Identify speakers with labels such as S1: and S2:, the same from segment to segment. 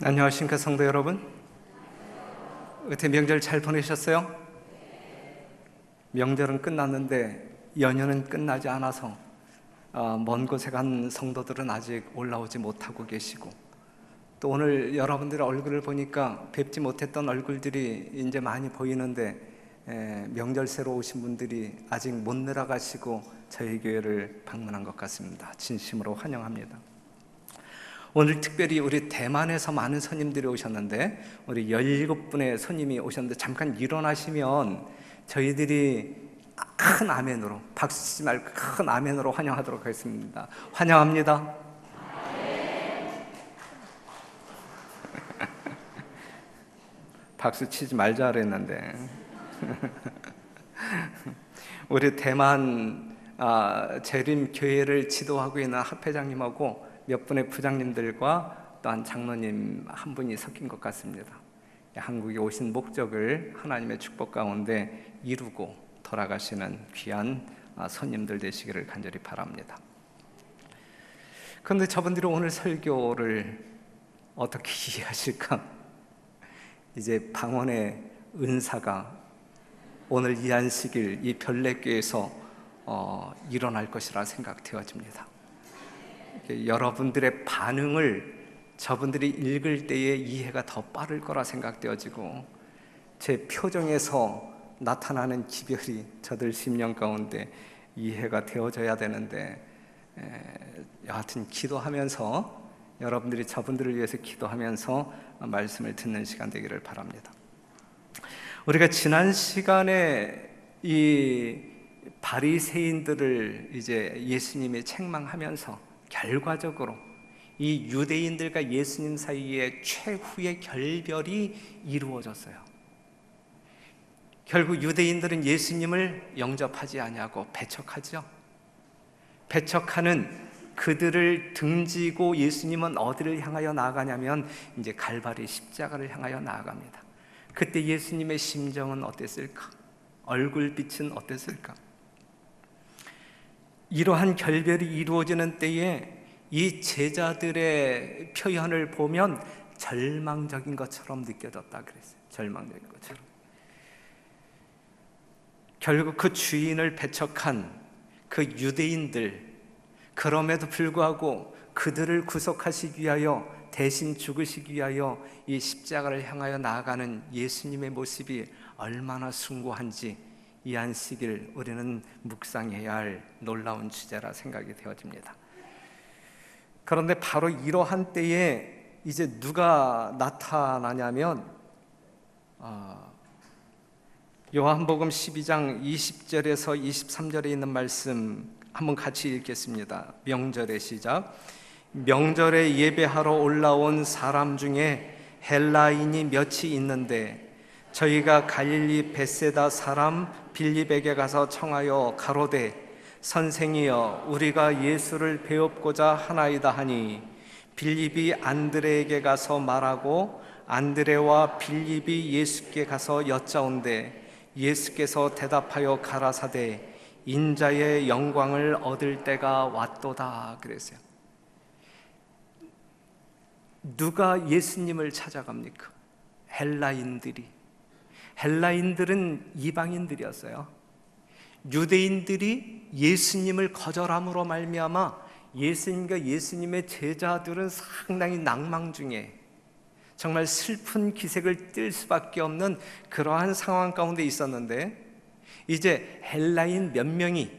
S1: 안녕하십니까 성도 여러분. 어떻게 명절 잘 보내셨어요? 명절은 끝났는데 연휴는 끝나지 않아서 먼 곳에 간 성도들은 아직 올라오지 못하고 계시고, 또 오늘 여러분들의 얼굴을 보니까 뵙지 못했던 얼굴들이 이제 많이 보이는데, 명절 새로 오신 분들이 아직 못 내려가시고 저희 교회를 방문한 것 같습니다. 진심으로 환영합니다. 오늘 특별히 우리 대만에서 많은 손님들이 오셨는데, 우리 17분의 손님이 오셨는데 잠깐 일어나시면 저희들이 큰 아멘으로, 박수 치지 말고 큰 아멘으로 환영하도록 하겠습니다. 환영합니다. 박수 치지 말자 그랬는데 우리 대만 재림 교회를 지도하고 있는 합회장님하고 몇 분의 부장님들과 또한 장로님 한 분이 섞인 것 같습니다. 한국에 오신 목적을 하나님의 축복 가운데 이루고 돌아가시는 귀한 손님들 되시기를 간절히 바랍니다. 그런데 저분들이 오늘 설교를 어떻게 이해하실까? 이제 방언의 은사가 오늘 이 안식일 이 별내교에서 일어날 것이라 생각되어집니다. 여러분들의 반응을 저분들이 읽을 때의 이해가 더 빠를 거라 생각되어지고, 제 표정에서 나타나는 기별이 저들 심령 가운데 이해가 되어져야 되는데, 여하튼 기도하면서, 여러분들이 저분들을 위해서 기도하면서 말씀을 듣는 시간 되기를 바랍니다. 우리가 지난 시간에 이 바리새인들을 이제 예수님이 책망하면서 결과적으로 이 유대인들과 예수님 사이에 최후의 결별이 이루어졌어요. 결국 유대인들은 예수님을 영접하지 아니하고 배척하죠. 배척하는 그들을 등지고 예수님은 어디를 향하여 나아가냐면 이제 갈바리 십자가를 향하여 나아갑니다. 그때 예수님의 심정은 어땠을까? 얼굴빛은 어땠을까? 이러한 결별이 이루어지는 때에 이 제자들의 표현을 보면 절망적인 것처럼 느껴졌다 그랬어요. 절망적인 것처럼. 결국 그 주인을 배척한 그 유대인들, 그럼에도 불구하고 그들을 구속하시기 위하여, 대신 죽으시기 위하여 이 십자가를 향하여 나아가는 예수님의 모습이 얼마나 숭고한지 이 안식일 우리는 묵상해야 할 놀라운 주제라 생각이 되어집니다. 그런데 바로 이러한 때에 이제 누가 나타나냐면 요한복음 12장 20절에서 23절에 있는 말씀 한번 같이 읽겠습니다. 명절의 시작. 명절에 예배하러 올라온 사람 중에 헬라인이 몇이 있는데, 저희가 갈릴리 벳세다 사람 빌립에게 가서 청하여 가로되, 선생이여 우리가 예수를 배웁고자 하나이다 하니, 빌립이 안드레에게 가서 말하고 안드레와 빌립이 예수께 가서 여짜온대, 예수께서 대답하여 가라사대, 인자의 영광을 얻을 때가 왔도다 그랬어요. 누가 예수님을 찾아갑니까? 헬라인들은 이방인들이었어요. 유대인들이 예수님을 거절함으로 말미암아 예수님과 예수님의 제자들은 상당히 낭망 중에 정말 슬픈 기색을 띨 수밖에 없는 그러한 상황 가운데 있었는데, 이제 헬라인 몇 명이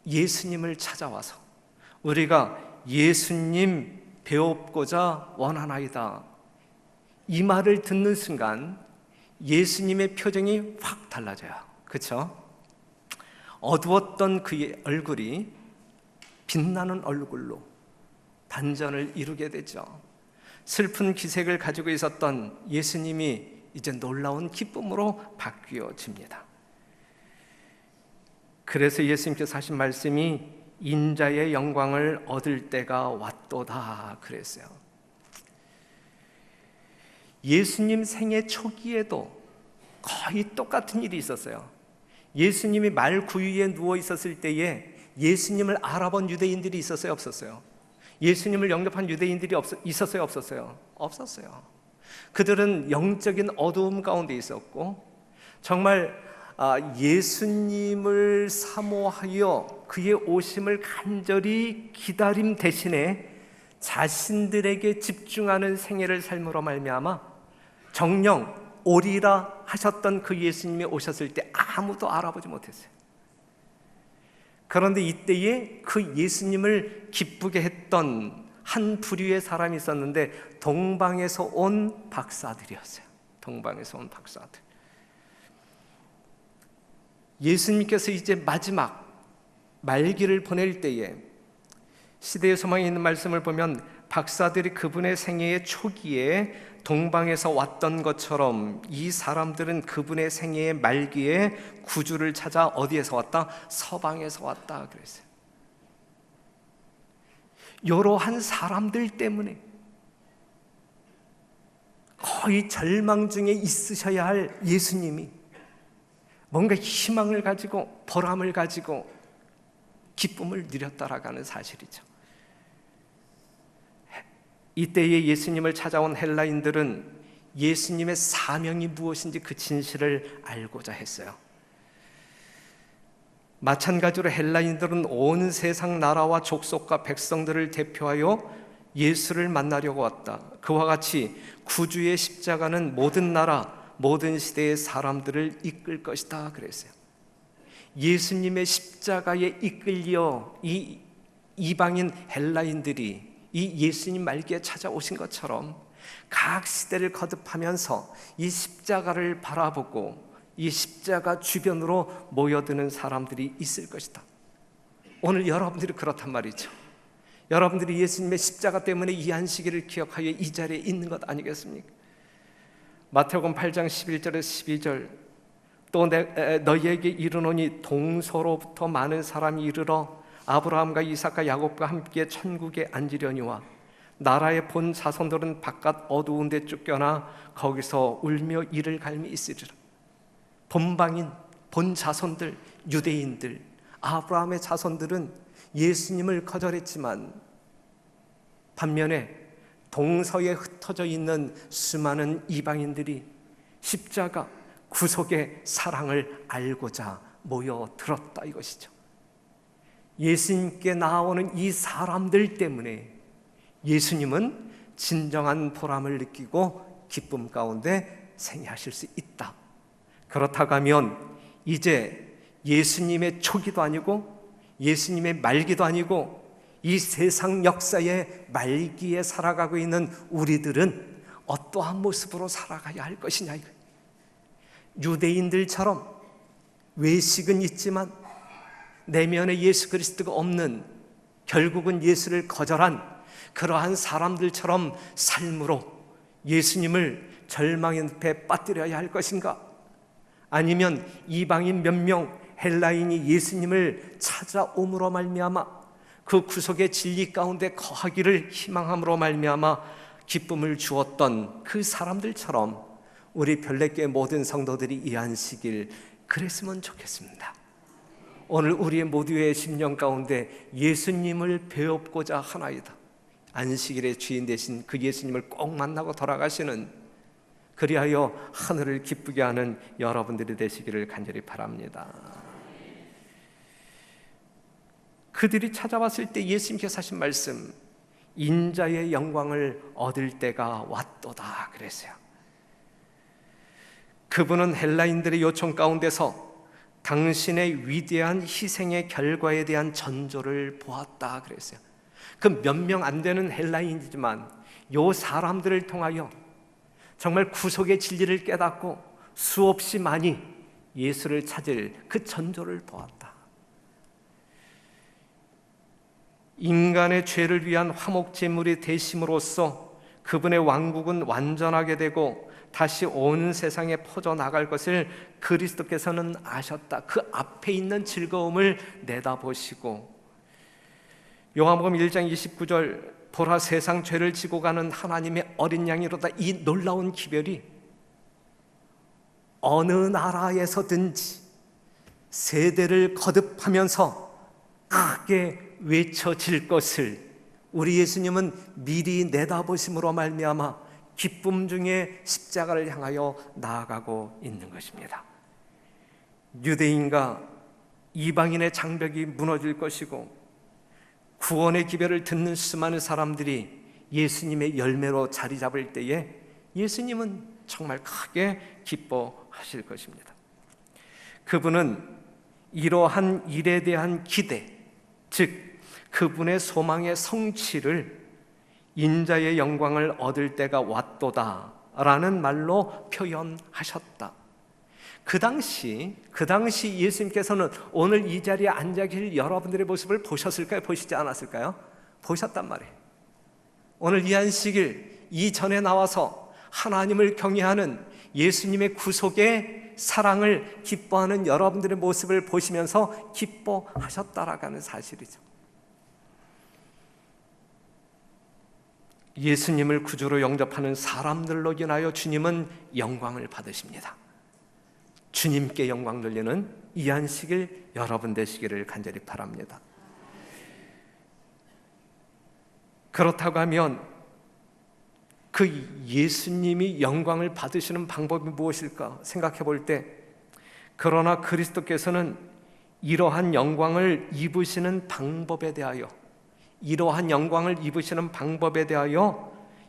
S1: 예수님을 찾아와서 우리가 예수님 배웁고자 원하나이다, 이 말을 듣는 순간 예수님의 표정이 확 달라져요. 그렇죠? 어두웠던 그의 얼굴이 빛나는 얼굴로 반전을 이루게 되죠. 슬픈 기색을 가지고 있었던 예수님이 이제 놀라운 기쁨으로 바뀌어집니다. 그래서 예수님께서 하신 말씀이 인자의 영광을 얻을 때가 왔도다 그랬어요. 예수님 생애 초기에도 거의 똑같은 일이 있었어요. 예수님이 말 구유에 누워 있었을 때에 예수님을 알아본 유대인들이 있었어요, 없었어요? 예수님을 영접한 유대인들이 있었어요, 없었어요? 없었어요. 그들은 영적인 어두움 가운데 있었고 정말 예수님을 사모하여 그의 오심을 간절히 기다림 대신에 자신들에게 집중하는 생애를 삶으로 말미암아 정녕 오리라 하셨던 그 예수님이 오셨을 때 아무도 알아보지 못했어요. 그런데 이때에 그 예수님을 기쁘게 했던 한 부류의 사람이 있었는데 동방에서 온 박사들이었어요. 동방에서 온 박사들. 예수님께서 이제 마지막 말기를 보낼 때에 시대의 소망이 있는 말씀을 보면 박사들이 그분의 생애의 초기에 동방에서 왔던 것처럼 이 사람들은 그분의 생애의 말기에 구주를 찾아 어디에서 왔다? 서방에서 왔다 그랬어요. 이러한 사람들 때문에 거의 절망 중에 있으셔야 할 예수님이 뭔가 희망을 가지고 보람을 가지고 기쁨을 누렸다라는 사실이죠. 이때에 예수님을 찾아온 헬라인들은 예수님의 사명이 무엇인지 그 진실을 알고자 했어요. 마찬가지로 헬라인들은 온 세상 나라와 족속과 백성들을 대표하여 예수를 만나려고 왔다. 그와 같이 구주의 십자가는 모든 나라, 모든 시대의 사람들을 이끌 것이다 그랬어요. 예수님의 십자가에 이끌려 이 이방인 헬라인들이 이 예수님 말기에 찾아오신 것처럼 각 시대를 거듭하면서 이 십자가를 바라보고 이 십자가 주변으로 모여드는 사람들이 있을 것이다. 오늘 여러분들이 그렇단 말이죠. 여러분들이 예수님의 십자가 때문에 이 한 시기를 기억하여 이 자리에 있는 것 아니겠습니까? 마태복음 8장 11절에서 12절 또 너희에게 이르노니 동서로부터 많은 사람이 이르러 아브라함과 이삭과 야곱과 함께 천국에 앉으려니와 나라의 본 자손들은 바깥 어두운 데 쫓겨나 거기서 울며 이를 갈미 있으리라. 본방인 본 자손들 유대인들 아브라함의 자손들은 예수님을 거절했지만 반면에 동서에 흩어져 있는 수많은 이방인들이 십자가 구속의 사랑을 알고자 모여들었다 이것이죠. 예수님께 나아오는 이 사람들 때문에 예수님은 진정한 보람을 느끼고 기쁨 가운데 생애하실 수 있다. 그렇다고 하면 이제 예수님의 초기도 아니고 예수님의 말기도 아니고 이 세상 역사의 말기에 살아가고 있는 우리들은 어떠한 모습으로 살아가야 할 것이냐. 유대인들처럼 외식은 있지만 내면에 예수 그리스도가 없는 결국은 예수를 거절한 그러한 사람들처럼 삶으로 예수님을 절망의 늪에 빠뜨려야 할 것인가? 아니면 이방인 몇 명 헬라인이 예수님을 찾아옴으로 말미암아 그 구속의 진리 가운데 거하기를 희망함으로 말미암아 기쁨을 주었던 그 사람들처럼 우리 별내교회 모든 성도들이 이해하시길 그랬으면 좋겠습니다. 오늘 우리 모두의 심령 가운데 예수님을 배웁고자 하나이다. 안식일의 주인 되신 그 예수님을 꼭 만나고 돌아가시는 그리하여 하늘을 기쁘게 하는 여러분들이 되시기를 간절히 바랍니다. 그들이 찾아왔을 때 예수님께서 하신 말씀 인자의 영광을 얻을 때가 왔도다 그랬어요. 그분은 헬라인들의 요청 가운데서 당신의 위대한 희생의 결과에 대한 전조를 보았다 그랬어요. 그 몇 명 안 되는 헬라인이지만 요 사람들을 통하여 정말 구속의 진리를 깨닫고 수없이 많이 예수를 찾을 그 전조를 보았다. 인간의 죄를 위한 화목제물이 되심으로써 그분의 왕국은 완전하게 되고 다시 온 세상에 퍼져나갈 것을 그리스도께서는 아셨다. 그 앞에 있는 즐거움을 내다보시고 요한복음 1장 29절 보라 세상 죄를 지고 가는 하나님의 어린 양이로다. 이 놀라운 기별이 어느 나라에서든지 세대를 거듭하면서 크게 외쳐질 것을 우리 예수님은 미리 내다보심으로 말미암아 기쁨 중에 십자가를 향하여 나아가고 있는 것입니다. 유대인과 이방인의 장벽이 무너질 것이고 구원의 기별을 듣는 수많은 사람들이 예수님의 열매로 자리 잡을 때에 예수님은 정말 크게 기뻐하실 것입니다. 그분은 이러한 일에 대한 기대, 즉 그분의 소망의 성취를 인자의 영광을 얻을 때가 왔도다 라는 말로 표현하셨다. 그 당시 예수님께서는 오늘 이 자리에 앉아 계실 여러분들의 모습을 보셨을까요? 보시지 않았을까요? 보셨단 말이에요. 오늘 이 안식일 이전에 나와서 하나님을 경외하는 예수님의 구속의 사랑을 기뻐하는 여러분들의 모습을 보시면서 기뻐하셨다라고 하는 사실이죠. 예수님을 구주로 영접하는 사람들로 인하여 주님은 영광을 받으십니다. 주님께 영광 돌리는 이 안식일 여러분 되시기를 간절히 바랍니다. 그렇다고 하면 그 예수님이 영광을 받으시는 방법이 무엇일까 생각해 볼 때, 그러나 그리스도께서는 이러한 영광을 입으시는 방법에 대하여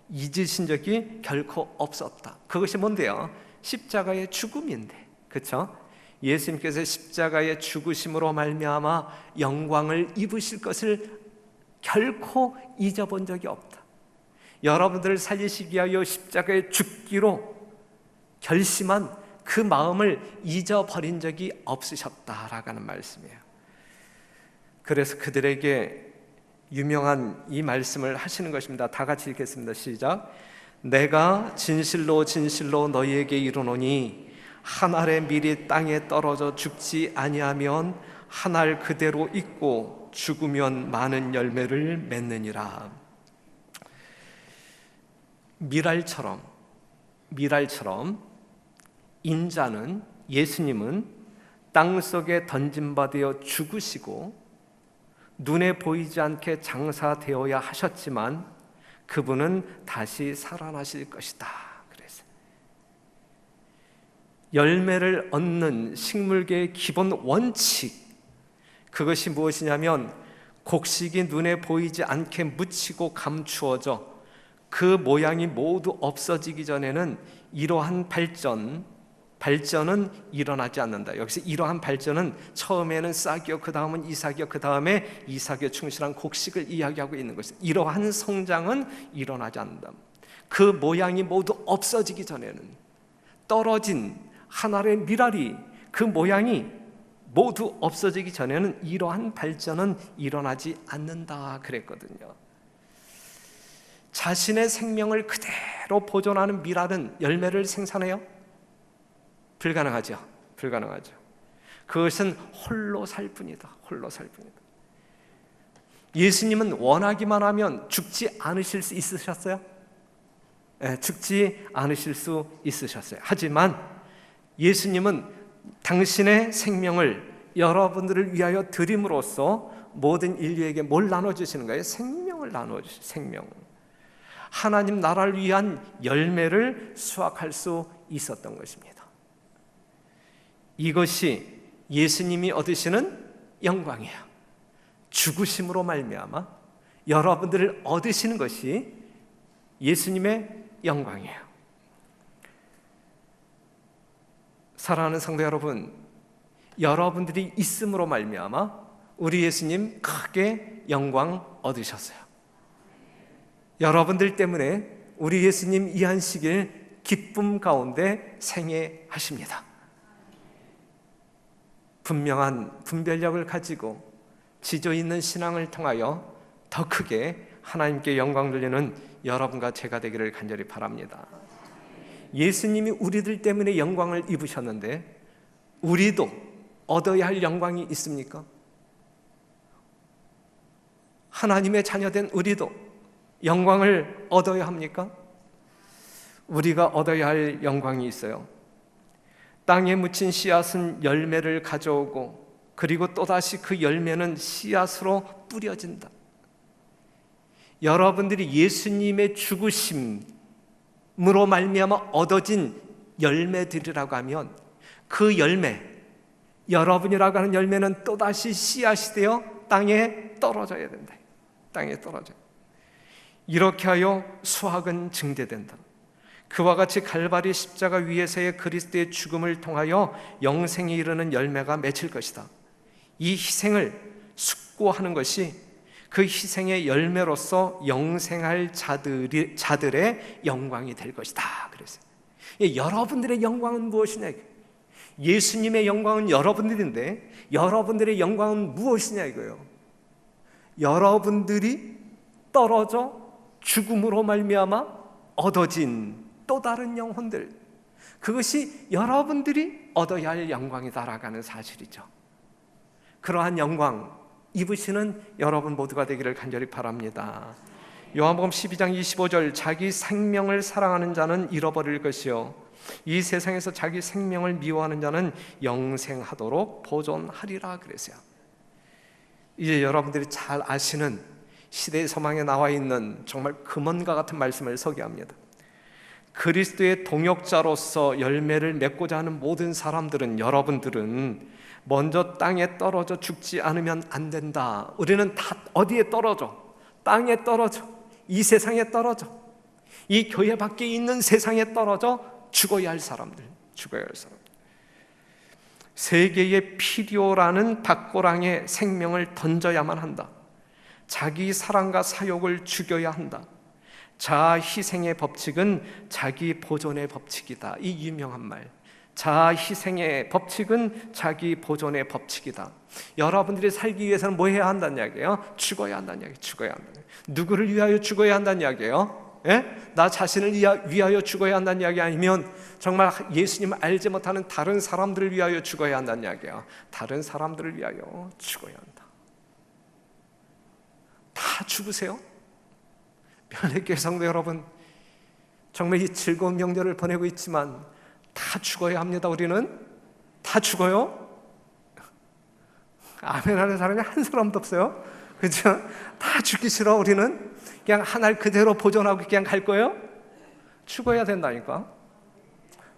S1: 잊으신 적이 결코 없었다. 그것이 뭔데요? 십자가의 죽음인데, 그렇죠? 예수님께서 십자가의 죽으심으로 말미암아 영광을 입으실 것을 결코 잊어본 적이 없다. 여러분들을 살리시기 위하여 십자가에 죽기로 결심한 그 마음을 잊어버린 적이 없으셨다라고 하는 말씀이에요. 그래서 그들에게 유명한 이 말씀을 하시는 것입니다. 다 같이 읽겠습니다. 시작. 내가 진실로 진실로 너희에게 이르노니 한 알의 밀이 땅에 떨어져 죽지 아니하면 한 알 그대로 있고 죽으면 많은 열매를 맺느니라. 미랄처럼 인자는, 예수님은 땅속에 던짐받아 죽으시고 눈에 보이지 않게 장사되어야 하셨지만 그분은 다시 살아나실 것이다. 그래서 열매를 얻는 식물계의 기본 원칙, 그것이 무엇이냐면 곡식이 눈에 보이지 않게 묻히고 감추어져 그 모양이 모두 없어지기 전에는 이러한 발전은 일어나지 않는다. 여기서 이러한 발전은 처음에는 싹이요, 그 다음은 이삭이요, 그 다음에 이삭에 충실한 곡식을 이야기하고 있는 것입니다. 이러한 성장은 일어나지 않는다. 그 모양이 모두 없어지기 전에는, 떨어진 한 알의 밀알이 그 모양이 모두 없어지기 전에는 이러한 발전은 일어나지 않는다 그랬거든요. 자신의 생명을 그대로 보존하는 밀알은 열매를 생산해요? 불가능하죠. 그것은 홀로 살 뿐이다. 예수님은 원하기만 하면 죽지 않으실 수 있으셨어요? 네, 죽지 않으실 수 있으셨어요. 하지만 예수님은 당신의 생명을 여러분들을 위하여 드림으로써 모든 인류에게 뭘 나눠주시는 거예요? 생명을 나눠주시는 생명. 하나님 나라를 위한 열매를 수확할 수 있었던 것입니다. 이것이 예수님이 얻으시는 영광이에요. 죽으심으로 말미암아 여러분들을 얻으시는 것이 예수님의 영광이에요. 사랑하는 성도 여러분, 여러분들이 있음으로 말미암아 우리 예수님 크게 영광 얻으셨어요. 여러분들 때문에 우리 예수님 이 안식일 기쁨 가운데 생애하십니다. 분명한 분별력을 가지고 지조 있는 신앙을 통하여 더 크게 하나님께 영광 돌리는 여러분과 제가 되기를 간절히 바랍니다. 예수님이 우리들 때문에 영광을 입으셨는데 우리도 얻어야 할 영광이 있습니까? 하나님의 자녀된 우리도 영광을 얻어야 합니까? 우리가 얻어야 할 영광이 있어요. 땅에 묻힌 씨앗은 열매를 가져오고 그리고 또다시 그 열매는 씨앗으로 뿌려진다. 여러분들이 예수님의 죽으심으로 말미암아 얻어진 열매들이라고 하면 그 열매, 여러분이라고 하는 열매는 또다시 씨앗이 되어 땅에 떨어져야 된다. 땅에 떨어져요. 이렇게 하여 수확은 증대된다. 그와 같이 갈바리 십자가 위에서의 그리스도의 죽음을 통하여 영생에 이르는 열매가 맺힐 것이다. 이 희생을 숙고하는 것이 그 희생의 열매로서 영생할 자들의 영광이 될 것이다. 그랬어요. 여러분들의 영광은 무엇이냐? 예수님의 영광은 여러분들인데 여러분들의 영광은 무엇이냐 이거예요. 여러분들이 떨어져 죽음으로 말미암아 얻어진 또 다른 영혼들, 그것이 여러분들이 얻어야 할 영광이다라고 하는 사실이죠. 그러한 영광 입으시는 여러분 모두가 되기를 간절히 바랍니다. 요한복음 12장 25절, 자기 생명을 사랑하는 자는 잃어버릴 것이요 이 세상에서 자기 생명을 미워하는 자는 영생하도록 보존하리라 그랬어요. 이제 여러분들이 잘 아시는 시대의 서망에 나와 있는 정말 금언과 같은 말씀을 소개합니다. 그리스도의 동역자로서 열매를 맺고자 하는 모든 사람들은, 여러분들은 먼저 땅에 떨어져 죽지 않으면 안 된다. 우리는 다 어디에 떨어져? 땅에 떨어져, 이 세상에 떨어져, 이 교회 밖에 있는 세상에 떨어져 죽어야 할 사람들, 죽어야 할 사람들. 세계에 필요라는 닭고랑에 생명을 던져야만 한다. 자기 사랑과 사욕을 죽여야 한다. 자아 희생의 법칙은 자기 보존의 법칙이다. 이 유명한 말. 자아 희생의 법칙은 자기 보존의 법칙이다. 여러분들이 살기 위해서는 뭐 해야 한다는 이야기예요? 죽어야 한다는 이야기예요. 죽어야 한다는 이야기예요. 누구를 위하여 죽어야 한다는 이야기예요? 나 자신을 위하여 죽어야 한다는 이야기 아니면 정말 예수님을 알지 못하는 다른 사람들을 위하여 죽어야 한다는 이야기예요. 다른 사람들을 위하여 죽어야 한다. 다 죽으세요. 변례교회 성도 여러분, 정말 이 즐거운 명절을 보내고 있지만 다 죽어야 합니다. 우리는 다 죽어요. 아멘 하는 사람이 한 사람도 없어요. 그렇죠? 다 죽기 싫어. 우리는 그냥 하나를 그대로 보존하고 그냥 갈 거예요. 죽어야 된다니까.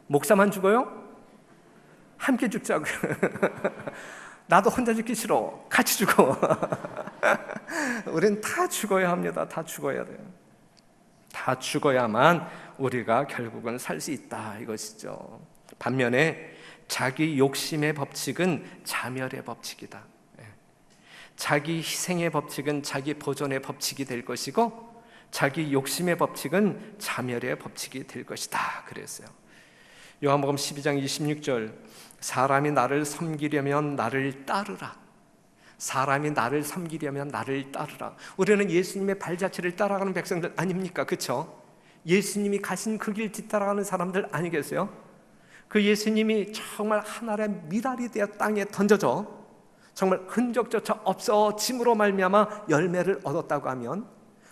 S1: 목사만 죽어요? 함께 죽자고요. 나도 혼자 죽기 싫어. 같이 죽어. 우리는 다 죽어야 합니다. 다 죽어야 돼요. 다 죽어야만 우리가 결국은 살 수 있다 이것이죠. 반면에 자기 욕심의 법칙은 자멸의 법칙이다. 자기 희생의 법칙은 자기 보존의 법칙이 될 것이고 자기 욕심의 법칙은 자멸의 법칙이 될 것이다 그랬어요. 요한복음 12장 26절, 사람이 나를 섬기려면 나를 따르라. 사람이 나를 섬기려면 나를 따르라. 우리는 예수님의 발자취를 따라가는 백성들 아닙니까? 그렇죠? 예수님이 가신 그 길 뒤따라가는 사람들 아니겠어요? 그 예수님이 정말 하나의 미랄이 되어 땅에 던져져 정말 흔적조차 없어짐으로 말미암아 열매를 얻었다고 하면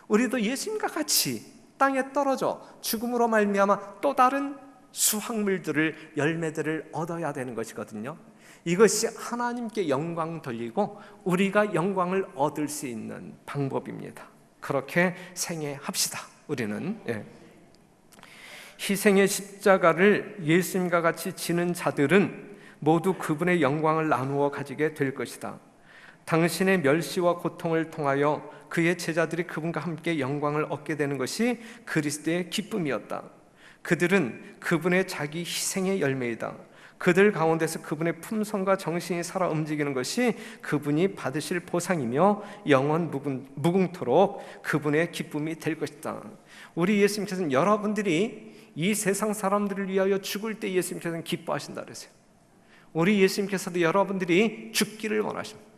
S1: 우리도 예수님과 같이 땅에 떨어져 죽음으로 말미암아 또 다른 수확물들을, 열매들을 얻어야 되는 것이거든요. 이것이 하나님께 영광 돌리고 우리가 영광을 얻을 수 있는 방법입니다. 그렇게 생애합시다. 우리는 희생의 십자가를 예수님과 같이 지는 자들은 모두 그분의 영광을 나누어 가지게 될 것이다. 당신의 멸시와 고통을 통하여 그의 제자들이 그분과 함께 영광을 얻게 되는 것이 그리스도의 기쁨이었다. 그들은 그분의 자기 희생의 열매이다. 그들 가운데서 그분의 품성과 정신이 살아 움직이는 것이 그분이 받으실 보상이며 영원 무궁토록 그분의 기쁨이 될 것이다. 우리 예수님께서는 여러분들이 이 세상 사람들을 위하여 죽을 때 예수님께서는 기뻐하신다 그랬어요. 우리 예수님께서도 여러분들이 죽기를 원하십니다.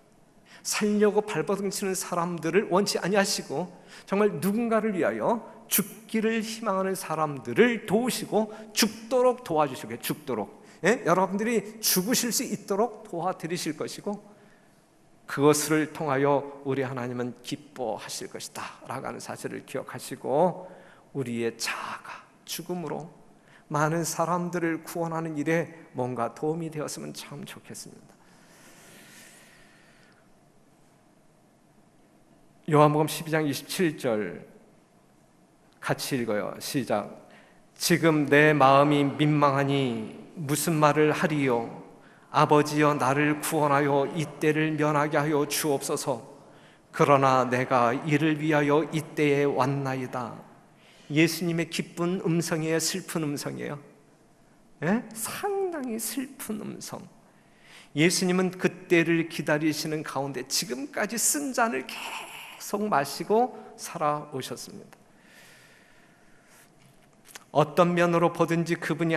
S1: 살려고 발버둥치는 사람들을 원치 아니하시고 정말 누군가를 위하여 죽기를 희망하는 사람들을 도우시고 죽도록 도와주시고, 죽도록 여러분들이 죽으실 수 있도록 도와드리실 것이고 그것을 통하여 우리 하나님은 기뻐하실 것이다 라고 하는 사실을 기억하시고 우리의 자아가 죽음으로 많은 사람들을 구원하는 일에 뭔가 도움이 되었으면 참 좋겠습니다.
S2: 요한복음 12장 27절 같이 읽어요. 시작. 지금 내 마음이 민망하니 무슨 말을 하리요? 아버지여, 나를 구원하여 이때를 면하게 하여 주옵소서. 그러나 내가 이를 위하여 이때에 왔나이다. 예수님의 기쁜 음성이에요, 슬픈 음성이에요? 예? 상당히 슬픈 음성. 예수님은 그때를 기다리시는 가운데 지금까지 쓴 잔을 계속 마시고 살아오셨습니다. 어떤 면으로 보든지 그분이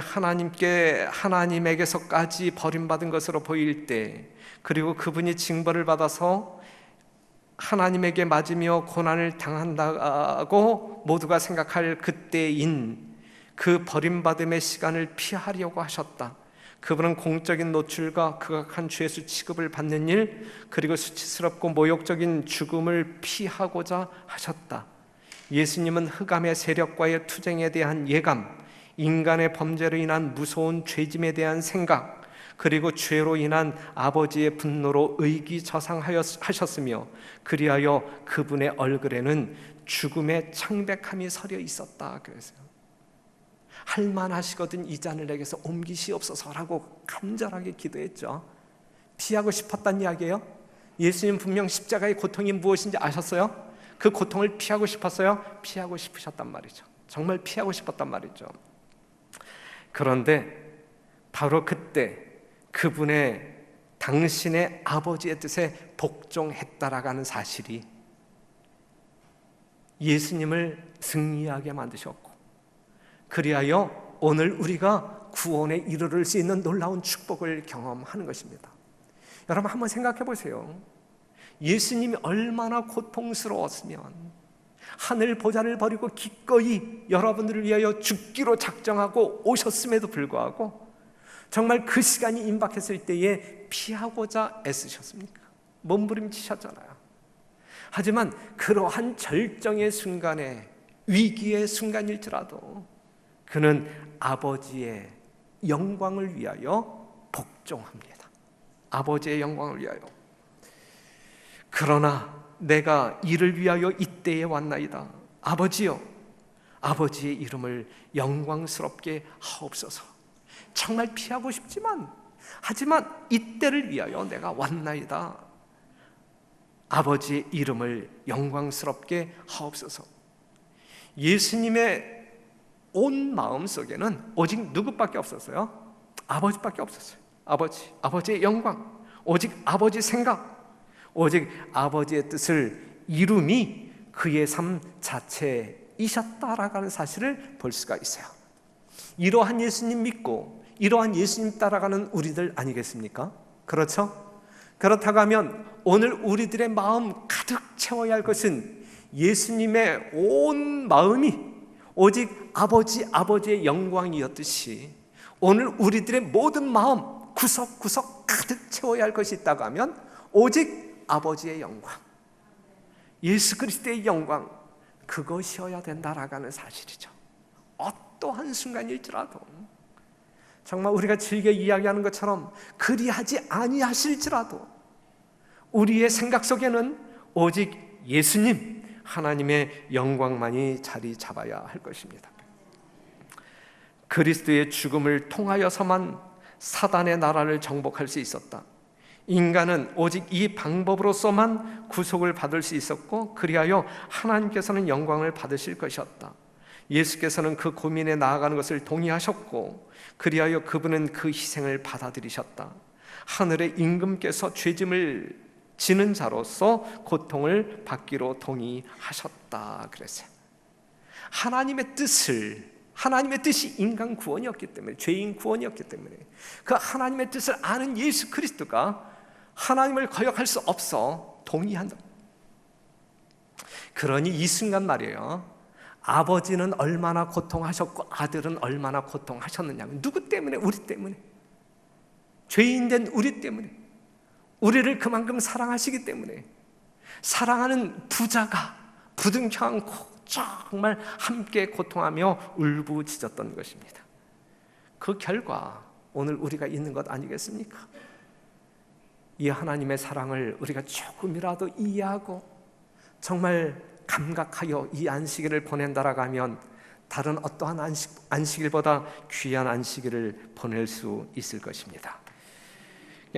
S2: 하나님에게서까지 버림받은 것으로 보일 때, 그리고 그분이 징벌을 받아서 하나님에게 맞으며 고난을 당한다고 모두가 생각할 그때인 그 버림받음의 시간을 피하려고 하셨다. 그분은 공적인 노출과 극악한 죄수 취급을 받는 일, 그리고 수치스럽고 모욕적인 죽음을 피하고자 하셨다. 예수님은 흑암의 세력과의 투쟁에 대한 예감, 인간의 범죄로 인한 무서운 죄짐에 대한 생각, 그리고 죄로 인한 아버지의 분노로 의기저상하셨으며, 그리하여 그분의 얼굴에는 죽음의 창백함이 서려 있었다. 그래서요, 할만하시거든 이 잔을 내게서 옮기시옵소서라고 간절하게 기도했죠. 피하고 싶었단 이야기예요. 예수님 분명 십자가의 고통이 무엇인지 아셨어요? 그 고통을 피하고 싶었어요? 피하고 싶으셨단 말이죠. 정말 피하고 싶었단 말이죠. 그런데 바로 그때 그분의 당신의 아버지의 뜻에 복종했다라고 하는 사실이 예수님을 승리하게 만드셨고, 그리하여 오늘 우리가 구원에 이르를 수 있는 놀라운 축복을 경험하는 것입니다. 여러분 한번 생각해 보세요. 예수님이 얼마나 고통스러웠으면 하늘 보좌를 버리고 기꺼이 여러분들을 위하여 죽기로 작정하고 오셨음에도 불구하고 정말 그 시간이 임박했을 때에 피하고자 애쓰셨습니까? 몸부림치셨잖아요. 하지만 그러한 절정의 순간에, 위기의 순간일지라도 그는 아버지의 영광을 위하여 복종합니다. 아버지의 영광을 위하여. 그러나 내가 이를 위하여 이때에 왔나이다. 아버지여, 아버지의 이름을 영광스럽게 하옵소서. 정말 피하고 싶지만, 하지만 이때를 위하여 내가 왔나이다. 아버지의 이름을 영광스럽게 하옵소서. 예수님의 온 마음속에는 오직 누구밖에 없었어요? 아버지밖에 없었어요. 아버지의 영광, 오직 아버지 생각, 오직 아버지의 뜻을 이룸이 그의 삶 자체이셨다라고 하는 사실을 볼 수가 있어요. 이러한 예수님 믿고 이러한 예수님 따라가는 우리들 아니겠습니까? 그렇죠? 그렇다고 하면 오늘 우리들의 마음 가득 채워야 할 것은 예수님의 온 마음이 오직 아버지의 영광이었듯이 오늘 우리들의 모든 마음 구석구석 가득 채워야 할 것이 있다고 하면 오직 아버지의 영광, 예수 그리스도의 영광, 그것이어야 된다라고 하는 사실이죠. 어떠한 순간일지라도 정말 우리가 즐겨 이야기하는 것처럼 그리하지 아니하실지라도 우리의 생각 속에는 오직 예수님, 하나님의 영광만이 자리 잡아야 할 것입니다. 그리스도의 죽음을 통하여서만 사단의 나라를 정복할 수 있었다. 인간은 오직 이 방법으로서만 구속을 받을 수 있었고, 그리하여 하나님께서는 영광을 받으실 것이었다. 예수께서는 그 고민에 나아가는 것을 동의하셨고, 그리하여 그분은 그 희생을 받아들이셨다. 하늘의 임금께서 죄짐을 지는 자로서 고통을 받기로 동의하셨다 그랬어요. 하나님의 뜻이 인간 구원이었기 때문에, 죄인 구원이었기 때문에 그 하나님의 뜻을 아는 예수 그리스도가 하나님을 거역할 수 없어 동의한다. 그러니 이 순간 말이에요, 아버지는 얼마나 고통하셨고 아들은 얼마나 고통하셨느냐. 누구 때문에? 우리 때문에. 죄인된 우리 때문에. 우리를 그만큼 사랑하시기 때문에. 사랑하는 부자가 부둥켜 안고 정말 함께 고통하며 울부짖었던 것입니다. 그 결과 오늘 우리가 있는 것 아니겠습니까? 이 하나님의 사랑을 우리가 조금이라도 이해하고 정말 감각하여 이 안식일을 보낸다라고 하면 다른 어떠한 안식일보다 귀한 안식일을 보낼 수 있을 것입니다.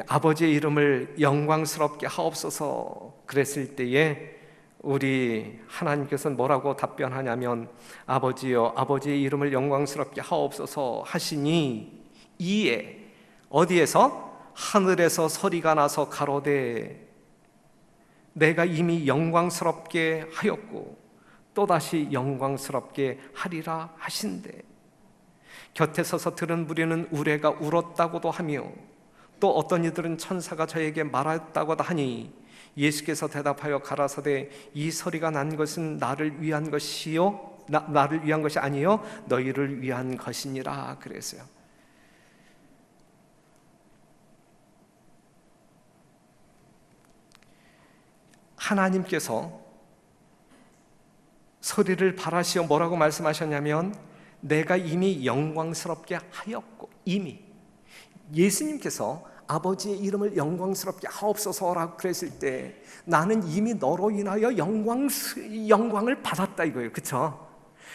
S2: 아버지의 이름을 영광스럽게 하옵소서 그랬을 때에 우리 하나님께서는 뭐라고 답변하냐면, 아버지여, 아버지의 이름을 영광스럽게 하옵소서 하시니 이에 어디에서? 하늘에서 소리가 나서 가로되 내가 이미 영광스럽게 하였고 또다시 영광스럽게 하리라 하신대. 곁에 서서 들은 무리는 우레가 울었다고도 하며 또 어떤 이들은 천사가 저에게 말했다고도 하니 예수께서 대답하여 가라사대 이 소리가 난 것은 나를 위한 것이요 나를 위한 것이 아니요 너희를 위한 것이니라 그랬어요. 하나님께서 소리를 바라시어 뭐라고 말씀하셨냐면 내가 이미 영광스럽게 하였고, 이미 예수님께서 아버지의 이름을 영광스럽게 하옵소서라고 그랬을 때 나는 이미 너로 인하여 영광을 받았다 이거예요. 그렇죠?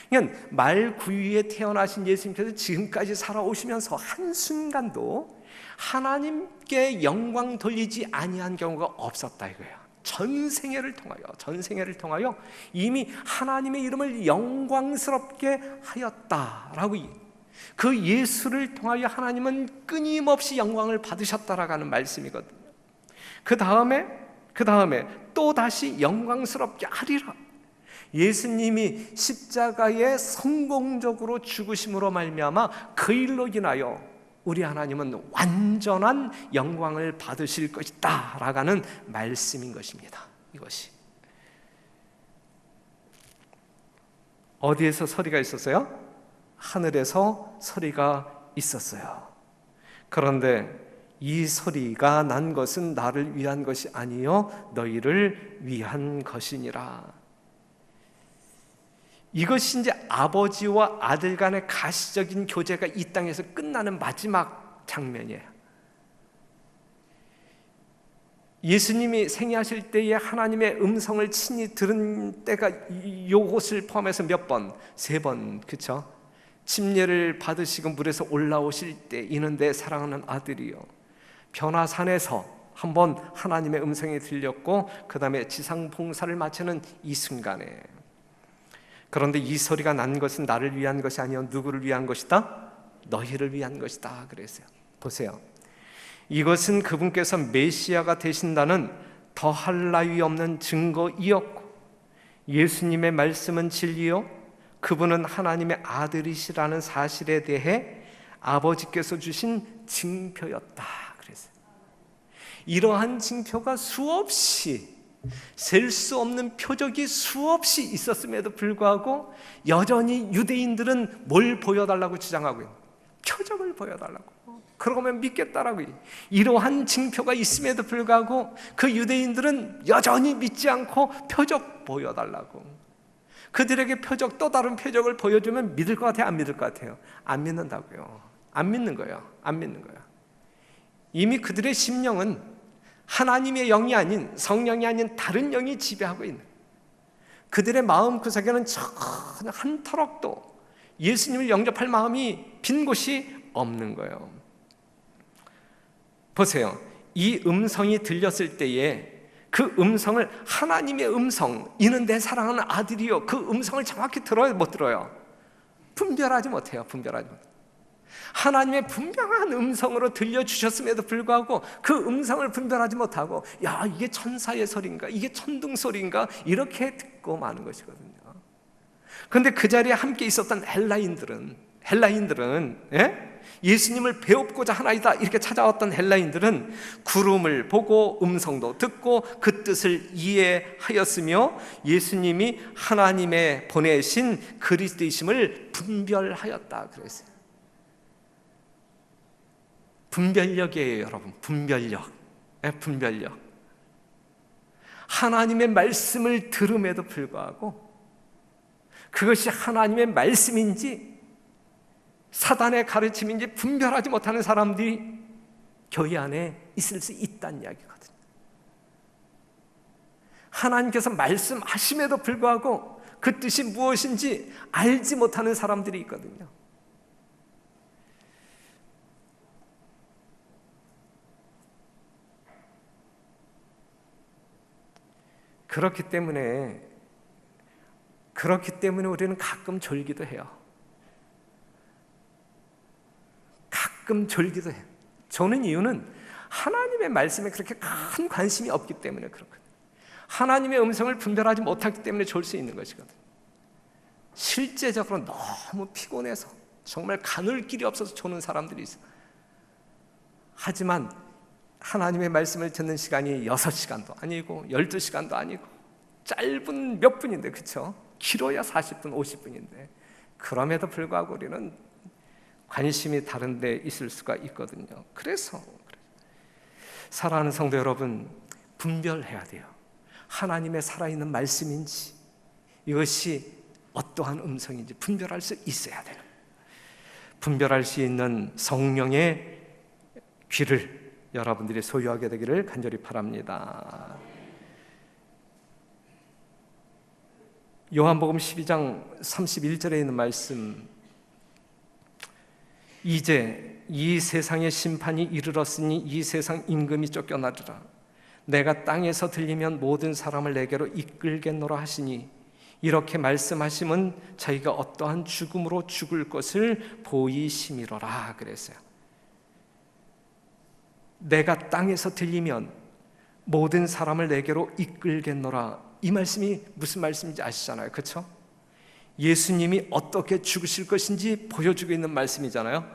S2: 그러니까 말구유에 태어나신 예수님께서 지금까지 살아오시면서 한순간도 하나님께 영광 돌리지 아니한 경우가 없었다 이거예요. 전생애를 통하여 이미 하나님의 이름을 영광스럽게 하였다라고, 그 예수를 통하여 하나님은 끊임없이 영광을 받으셨다라는 말씀이거든요. 그 다음에 또 다시 영광스럽게 하리라. 예수님이 십자가에 성공적으로 죽으심으로 말미암아 그 일로 인하여 우리 하나님은 완전한 영광을 받으실 것이다 라는 말씀인 것입니다. 이것이 어디에서 소리가 있었어요? 하늘에서 소리가 있었어요. 그런데 이 소리가 난 것은 나를 위한 것이 아니요 너희를 위한 것이니라. 이것이 이제 아버지와 아들 간의 가시적인 교제가 이 땅에서 끝나는 마지막 장면이에요. 예수님이 생애하실 때에 하나님의 음성을 친히 들은 때가 요것을 포함해서 몇 번? 3번, 그렇죠? 침례를 받으시고 물에서 올라오실 때 이는 내 사랑하는 아들이요. 변화산에서 한번 하나님의 음성이 들렸고 그 다음에 지상 봉사를 마치는 이 순간에, 그런데 이 소리가 난 것은 나를 위한 것이 아니요 누구를 위한 것이다? 너희를 위한 것이다 그랬어요. 보세요. 이것은 그분께서 메시아가 되신다는 더할 나위 없는 증거이었고, 예수님의 말씀은 진리요 그분은 하나님의 아들이시라는 사실에 대해 아버지께서 주신 징표였다 그랬어요. 이러한 징표가 수없이, 셀 수 없는 표적이 수없이 있었음에도 불구하고 여전히 유대인들은 뭘 보여달라고 주장하고 있는, 표적을 보여달라고, 그러면 믿겠다라고. 이러한 징표가 있음에도 불구하고 그 유대인들은 여전히 믿지 않고 표적 보여달라고. 그들에게 표적, 또 다른 표적을 보여주면 믿을 것 같아요? 안 믿을 것 같아요? 안 믿는다고요. 안 믿는 거예요. 안 믿는 거예요. 이미 그들의 심령은 하나님의 영이 아닌, 성령이 아닌 다른 영이 지배하고 있는, 그들의 마음 구석에는 전혀 한 터럭도 예수님을 영접할 마음이 빈 곳이 없는 거예요. 보세요. 이 음성이 들렸을 때에 그 음성을, 하나님의 음성, 이는 내 사랑하는 아들이요, 그 음성을 정확히 들어요? 못 들어요? 분별하지 못해요. 분별하지 못해요. 하나님의 분명한 음성으로 들려주셨음에도 불구하고 그 음성을 분별하지 못하고, 야, 이게 천사의 소리인가, 이게 천둥 소리인가, 이렇게 듣고 마는 것이거든요. 그런데 그 자리에 함께 있었던 헬라인들은 예수님을 배웁고자 하나이다 이렇게 찾아왔던 헬라인들은 구름을 보고 음성도 듣고 그 뜻을 이해하였으며 예수님이 하나님의 보내신 그리스도이심을 분별하였다 그랬어요. 분별력이에요, 여러분. 분별력. 하나님의 말씀을 들음에도 불구하고 그것이 하나님의 말씀인지 사단의 가르침인지 분별하지 못하는 사람들이 교회 안에 있을 수 있다는 이야기거든요. 하나님께서 말씀하심에도 불구하고 그 뜻이 무엇인지 알지 못하는 사람들이 있거든요. 그렇기 때문에 우리는 가끔 졸기도 해요. 가끔 졸기도 해요. 저는 이유는 하나님의 말씀에 그렇게 큰 관심이 없기 때문에 그렇거든요. 하나님의 음성을 분별하지 못하기 때문에 졸 수 있는 것이거든요. 실제적으로 너무 피곤해서 정말 가눌 길이 없어서 조는 사람들이 있어요. 하지만 하나님의 말씀을 듣는 시간이 6시간도 아니고 12시간도 아니고 짧은 몇 분인데, 그렇죠? 길어야 40분, 50분인데 그럼에도 불구하고 우리는 관심이 다른 데 있을 수가 있거든요. 그래서 사랑하는 성도 여러분, 분별해야 돼요. 하나님의 살아있는 말씀인지 이것이 어떠한 음성인지 분별할 수 있어야 돼요. 분별할 수 있는 성령의 귀를 여러분들이 소유하게 되기를 간절히 바랍니다. 요한복음 12장 31절에 있는 말씀, 이제 이 세상의 심판이 이르렀으니 이 세상 임금이 쫓겨나리라. 내가 땅에서 들리면 모든 사람을 내게로 이끌겠노라 하시니, 이렇게 말씀하심은 자기가 어떠한 죽음으로 죽을 것을 보이심이로라 그랬어요. 내가 땅에서 들리면 모든 사람을 내게로 이끌겠노라. 이 말씀이 무슨 말씀인지 아시잖아요, 그렇죠? 예수님이 어떻게 죽으실 것인지 보여주고 있는 말씀이잖아요.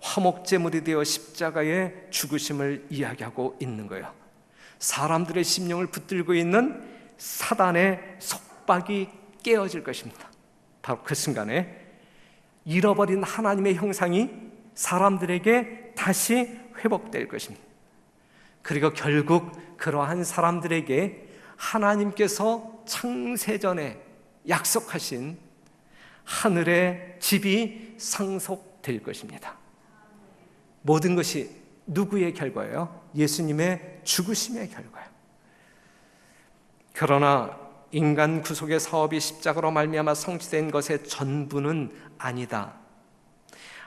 S2: 화목제물이 되어 십자가의 죽으심을 이야기하고 있는 거예요. 사람들의 심령을 붙들고 있는 사단의 속박이 깨어질 것입니다. 바로 그 순간에 잃어버린 하나님의 형상이 사람들에게 다시 회복될 것입니다. 그리고 결국 그러한 사람들에게 하나님께서 창세전에 약속하신 하늘의 집이 상속될 것입니다. 모든 것이 누구의 결과예요? 예수님의 죽으심의 결과예요. 그러나 인간 구속의 사업이 십자가로 말미암아 성취된 것의 전부는 아니다.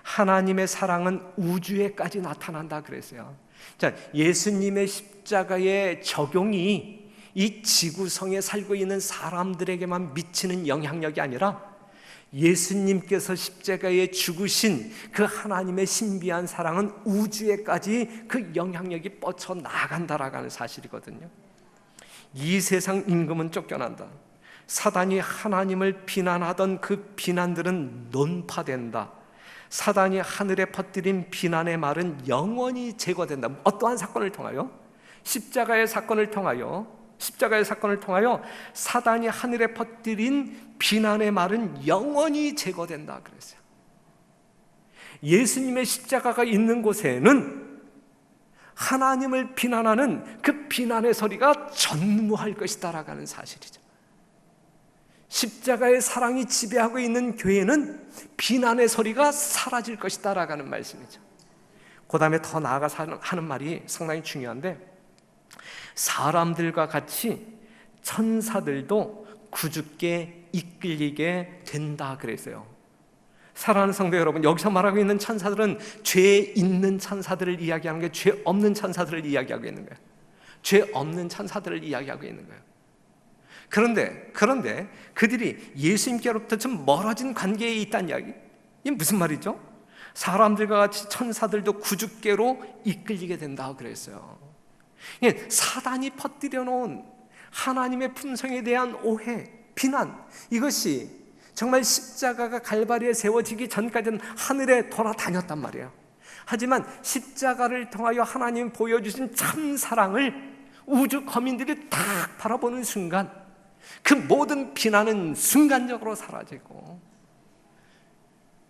S2: 하나님의 사랑은 우주에까지 나타난다 그랬어요. 자, 예수님의 십자가의 적용이 이 지구성에 살고 있는 사람들에게만 미치는 영향력이 아니라 예수님께서 십자가에 죽으신 그 하나님의 신비한 사랑은 우주에까지 그 영향력이 뻗쳐 나간다라는 사실이거든요. 이 세상 임금은 쫓겨난다. 사단이 하나님을 비난하던 그 비난들은 논파된다. 사단이 하늘에 퍼뜨린 비난의 말은 영원히 제거된다. 어떠한 사건을 통하여? 십자가의 사건을 통하여 사단이 하늘에 퍼뜨린 비난의 말은 영원히 제거된다 그랬어요. 예수님의 십자가가 있는 곳에는 하나님을 비난하는 그 비난의 소리가 전무할 것이다라는 사실이죠. 십자가의 사랑이 지배하고 있는 교회는 비난의 소리가 사라질 것이다라는 말씀이죠. 그 다음에 더 나아가서 하는 말이 상당히 중요한데, 사람들과 같이 천사들도 구주께 이끌리게 된다 그랬어요. 사랑하는 성도 여러분, 여기서 말하고 있는 천사들은 죄 있는 천사들을 이야기하는 게 죄 없는 천사들을 이야기하고 있는 거예요. 죄 없는 천사들을 이야기하고 있는 거예요. 그런데 그들이 예수님께로부터 좀 멀어진 관계에 있다는 이야기, 이게 무슨 말이죠? 사람들과 같이 천사들도 구주께로 이끌리게 된다고 그랬어요. 사단이 퍼뜨려 놓은 하나님의 품성에 대한 오해, 비난, 이것이 정말 십자가가 갈바리에 세워지기 전까지는 하늘에 돌아다녔단 말이에요. 하지만 십자가를 통하여 하나님 보여주신 참 사랑을 우주 거민들이 딱 바라보는 순간 그 모든 비난은 순간적으로 사라지고,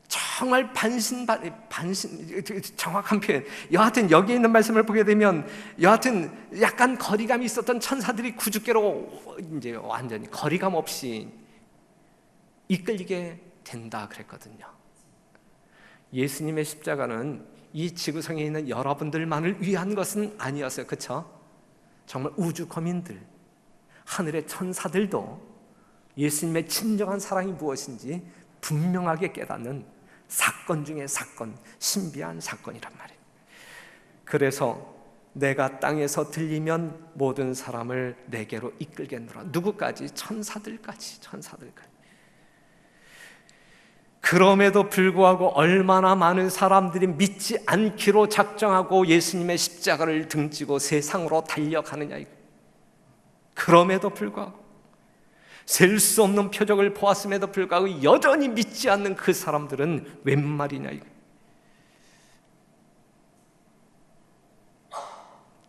S2: 정말 반신 정확한 표현, 여하튼 여기 있는 말씀을 보게 되면 여하튼 약간 거리감이 있었던 천사들이 구주께로 이제 완전히 거리감 없이 이끌리게 된다 그랬거든요. 예수님의 십자가는 이 지구상에 있는 여러분들만을 위한 것은 아니었어요. 그렇죠? 정말 우주 거민들, 하늘의 천사들도 예수님의 진정한 사랑이 무엇인지 분명하게 깨닫는 사건 중에 사건, 신비한 사건이란 말이에요. 그래서 내가 땅에서 들리면 모든 사람을 내게로 이끌겠노라. 누구까지? 천사들까지. 그럼에도 불구하고 얼마나 많은 사람들이 믿지 않기로 작정하고 예수님의 십자가를 등지고 세상으로 달려가느냐. 그럼에도 불구하고 셀 수 없는 표적을 보았음에도 불구하고 여전히 믿지 않는 그 사람들은 웬 말이냐.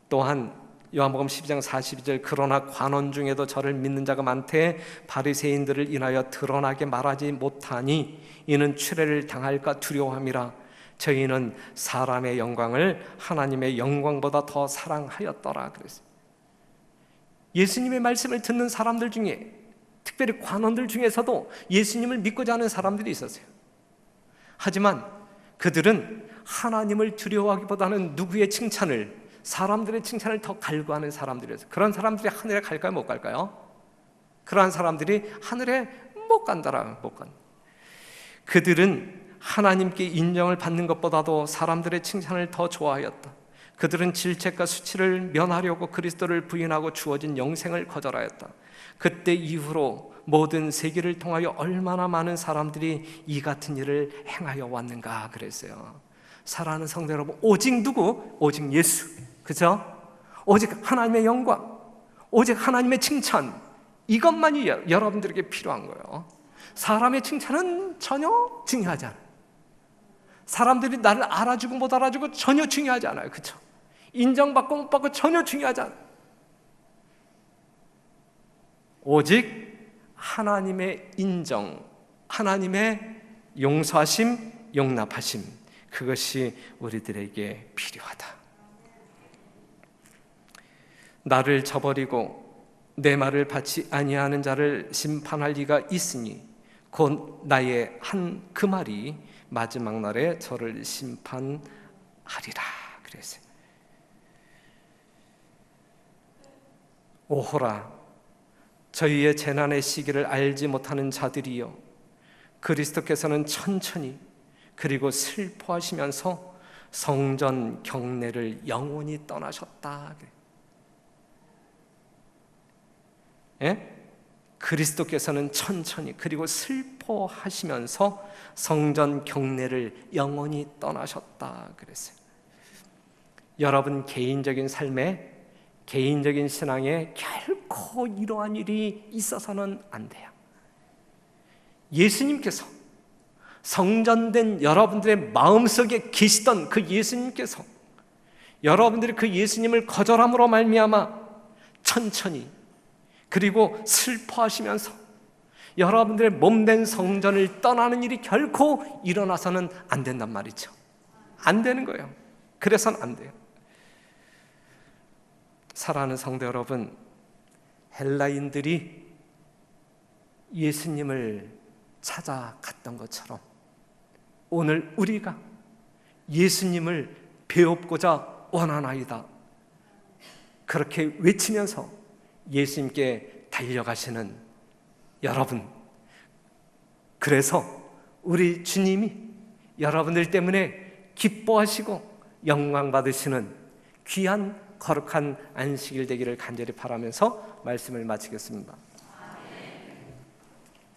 S2: 또한 요한복음 12장 42절 그러나 관원 중에도 저를 믿는 자가 많되 바리새인들을 인하여 드러나게 말하지 못하니 이는 추례를 당할까 두려워함이라. 저희는 사람의 영광을 하나님의 영광보다 더 사랑하였더라. 그랬어요. 예수님의 말씀을 듣는 사람들 중에, 특별히 관원들 중에서도 예수님을 믿고자 하는 사람들이 있었어요. 하지만 그들은 하나님을 두려워하기보다는 누구의 칭찬을, 사람들의 칭찬을 더 갈구하는 사람들이었어요. 그런 사람들이 하늘에 갈까요? 못 갈까요? 그러한 사람들이 하늘에 못 간다라. 못 간다. 그들은 하나님께 인정을 받는 것보다도 사람들의 칭찬을 더 좋아하였다. 그들은 질책과 수치를 면하려고 그리스도를 부인하고 주어진 영생을 거절하였다. 그때 이후로 모든 세계를 통하여 얼마나 많은 사람들이 이 같은 일을 행하여 왔는가 그랬어요. 사랑하는 성도 여러분, 오직 누구? 오직 예수. 그죠? 오직 하나님의 영광, 오직 하나님의 칭찬, 이것만이 여러분들에게 필요한 거예요. 사람의 칭찬은 전혀 중요하지 않아요. 사람들이 나를 알아주고 못 알아주고 전혀 중요하지 않아요. 그렇죠? 인정받고 못 받고 전혀 중요하지 않아요. 오직 하나님의 인정, 하나님의 용서하심, 용납하심, 그것이 우리들에게 필요하다. 나를 저버리고 내 말을 받지 아니하는 자를 심판할 리가 있으니 곧 나의 한 그 말이 마지막 날에 저를 심판하리라. 그랬어요. 오호라, 저희의 재난의 시기를 알지 못하는 자들이여, 그리스도께서는 천천히 그리고 슬퍼하시면서 성전 경내를 영원히 떠나셨다. 예? 그리스도께서는 천천히 그리고 슬퍼하시면서 성전 경내를 영원히 떠나셨다 그랬어요. 여러분 개인적인 삶에, 개인적인 신앙에 결코 이러한 일이 있어서는 안 돼요. 예수님께서, 성전된 여러분들의 마음속에 계시던 그 예수님께서 여러분들이 그 예수님을 거절함으로 말미암아 천천히 그리고 슬퍼하시면서 여러분들의 몸된 성전을 떠나는 일이 결코 일어나서는 안 된단 말이죠. 안 되는 거예요. 그래서는 안 돼요. 사랑하는 성도 여러분, 헬라인들이 예수님을 찾아갔던 것처럼 오늘 우리가 예수님을 배웁고자 원하나이다, 그렇게 외치면서 예수님께 달려가시는 여러분, 그래서 우리 주님이 여러분들 때문에 기뻐하시고 영광 받으시는 귀한 거룩한 안식일 되기를 간절히 바라면서 말씀을 마치겠습니다.